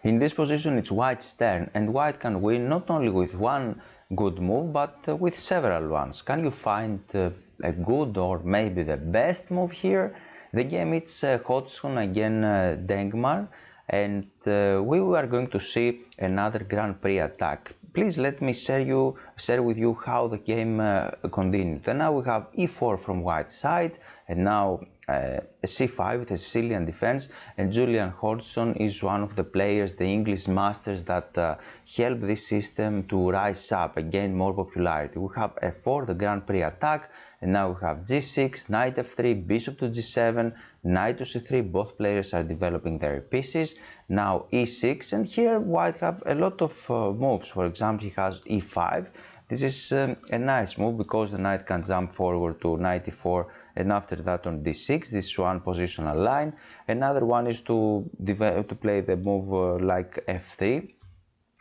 In this position it's white's turn, and white can win not only with one good move but with several ones. Can you find a good or maybe the best move here? The game it's Hodgson against Degerman, and we are going to see another Grand Prix attack. Please let me share with you how the game continued. And now we have e4 from white side, and now c5, the Sicilian defense, and Julian Hodgson is one of the players, the English masters that help this system to rise up and gain more popularity. We have f4, the Grand Prix attack, and now we have g6, knight f3, bishop to g7, knight to c3. Both players are developing their pieces. Now e6, and here white have a lot of moves. For example, he has e5. This is a nice move because the knight can jump forward to knight e4, and after that on d6. This is one positional line. Another one is to play the move like f3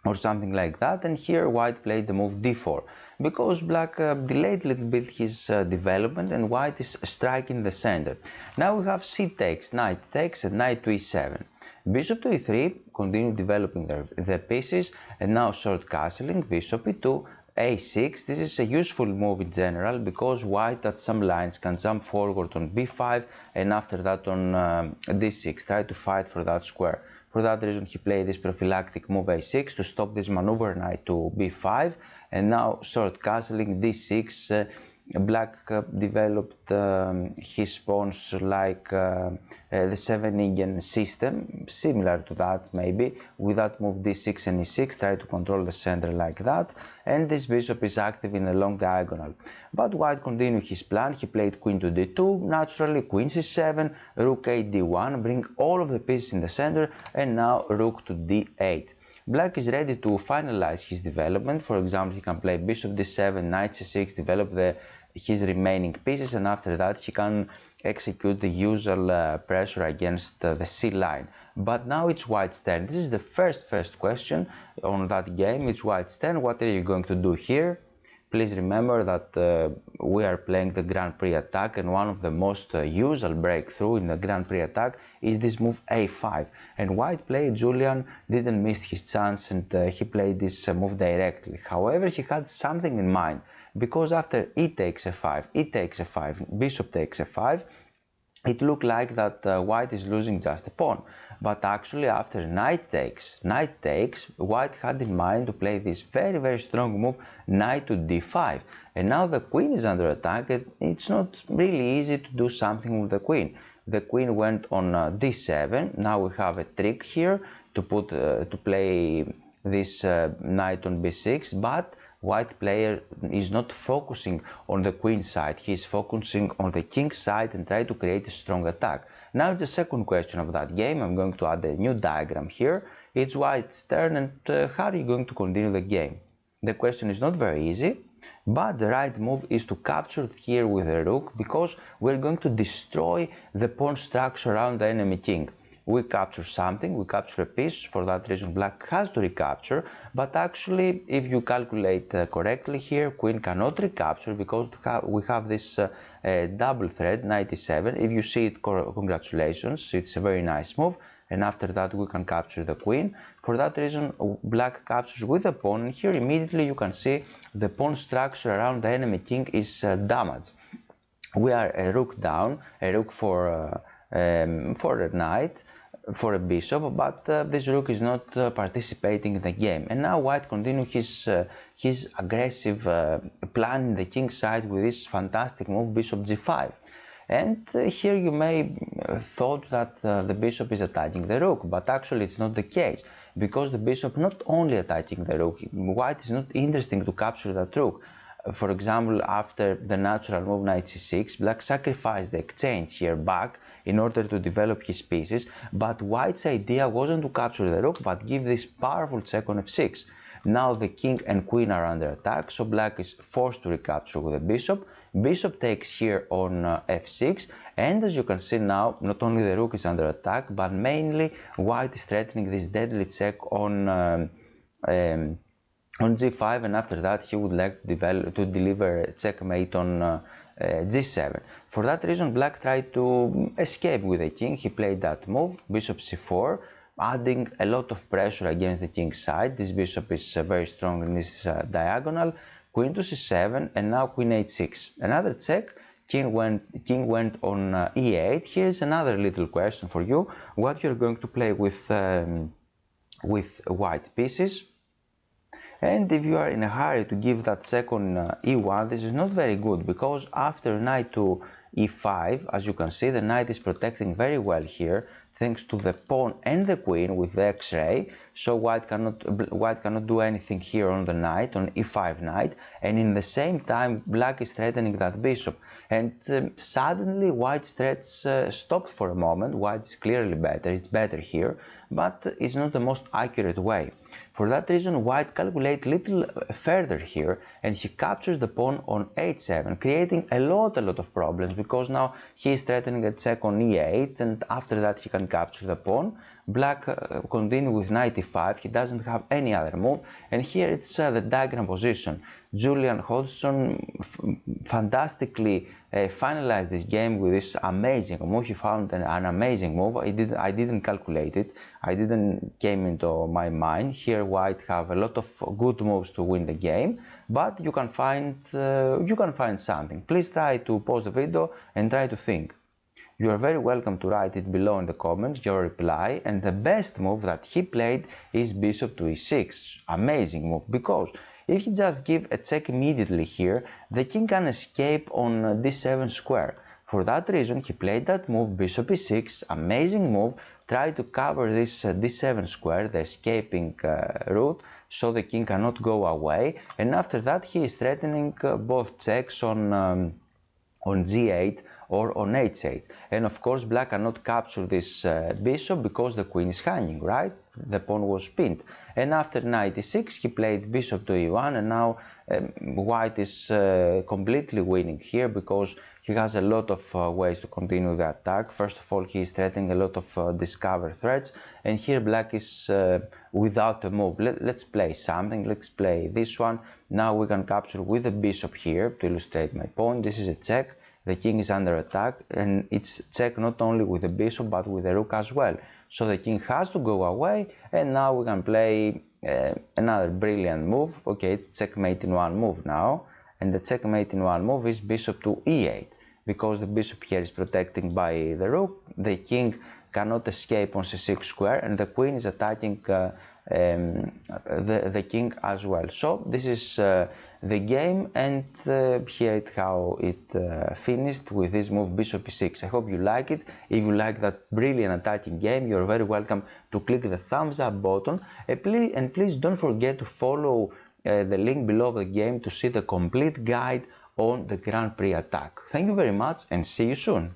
or something like that, and here white played the move d4 because black delayed a little bit his development, and white is striking the center. Now we have c takes, knight takes, and knight to e7. Bishop to e3, continue developing their pieces, and now short castling, bishop e2, a6. This is a useful move in general because white at some lines can jump forward on b5, and after that on d6, try to fight for that square. For that reason he played this prophylactic move a6 to stop this maneuver knight to b5, and now short castling d6. Black developed his pawns like the 7 system, similar to that maybe, with that move d6 and e6, try to control the center like that, and this bishop is active in a long diagonal. But white continued his plan. He played queen to d2, naturally queen c7, rook 8 d1, bring all of the pieces in the center, and now rook to d8. Black is ready to finalize his development. For example, he can play bishop d7, knight c6, develop his remaining pieces, and after that he can execute the usual pressure against the c line. But now it's white's turn. This is the first question on that game. It's white's turn. What are you going to do here? Please remember that we are playing the Grand Prix attack, and one of the most usual breakthrough in the Grand Prix attack is this move a5. And white player Julian didn't miss his chance, and he played this move directly. However, he had something in mind, because after e takes f5, bishop takes f5, it looked like that white is losing just a pawn. But actually after knight takes, white had in mind to play this very strong move, knight to d5. And now the queen is under attack, and it's not really easy to do something with the queen. The queen went on d7. Now we have a trick here to play this knight on b6, but white player is not focusing on the queen side. He is focusing on the king side and try to create a strong attack. Now the second question of that game, I'm going to add a new diagram here. It's white's turn, and how are you going to continue the game? The question is not very easy, but the right move is to capture here with the rook, because we're going to destroy the pawn structure around the enemy king. We capture something, we capture a piece. For that reason black has to recapture, but actually if you calculate correctly here, queen cannot recapture because we have this double thread, knight e7. If you see it, congratulations, it's a very nice move, and after that we can capture the queen. For that reason black captures with the pawn, and here immediately you can see the pawn structure around the enemy king is damaged. We are a rook down, a rook for a knight, for a bishop, but this rook is not participating in the game. And now white continues his aggressive plan in the king side with this fantastic move, bishop g5. And here you may thought that the bishop is attacking the rook, but actually it's not the case, because the bishop not only attacking the rook, white is not interested to capture that rook. For example, after the natural move knight c6, black sacrificed the exchange here back in order to develop his pieces, but white's idea wasn't to capture the rook, but give this powerful check on f6. Now the king and queen are under attack, so black is forced to recapture with the bishop. Bishop takes here on f6, and as you can see now, not only the rook is under attack, but mainly white is threatening this deadly check on g5, and after that he would like to deliver a checkmate on g7. For that reason black tried to escape with the king. He played that move, bishop c4, adding a lot of pressure against the king's side. This bishop is very strong in this diagonal. Queen to c7 and now queen h6. Another check. King went on e8. Here's another little question for you. What you're going to play with white pieces. And if you are in a hurry to give that check on e1, this is not very good, because after knight to e5, as you can see, the knight is protecting very well here, thanks to the pawn and the queen with the x-ray. So white cannot do anything here on the knight, on e5 knight, and in the same time black is threatening that bishop. And suddenly white's threats stopped for a moment. White is clearly better, it's better here, but it's not the most accurate way. For that reason, white calculates a little further here, and he captures the pawn on h7, creating a lot of problems, because now he is threatening a check on e8, and after that he can capture the pawn. Black continue with knight e5, he doesn't have any other move, and here it's the diagram position. Julian Hodgson fantastically finalized this game with this amazing move. He found an amazing move. I didn't calculate it. I didn't came into my mind. Here white have a lot of good moves to win the game, but you can find something. Please try to pause the video and try to think. You are very welcome to write it below in the comments, your reply. And the best move that he played is bishop to e6. Amazing move, because if you just give a check immediately here, the king can escape on d7 square. For that reason, he played that move, bishop e6, amazing move, try to cover this d7 square, the escaping route, so the king cannot go away. And after that, he is threatening both checks on g8 or on h8. And of course, black cannot capture this bishop because the queen is hanging, right? The pawn was pinned. And after knight e6, he played bishop to e1, and now white is completely winning here, because he has a lot of ways to continue the attack. First of all, he is threatening a lot of discover threats, and here black is without a move. Let's play something. Let's play this one. Now we can capture with the bishop here to illustrate my point. This is a check. The king is under attack, and it's check not only with the bishop but with the rook as well. So the king has to go away, and now we can play another brilliant move. Okay, it's checkmate in one move now, and the checkmate in one move is bishop to e8, because the bishop here is protecting by the rook. The king cannot escape on c6 square, and the queen is attacking the king as well. So this is the game, and here is how it finished with this move bishop e6. I hope you like it. If you like that brilliant attacking game, you're very welcome to click the thumbs up button, and please don't forget to follow the link below the game to see the complete guide on the Grand Prix attack. Thank you very much, and see you soon.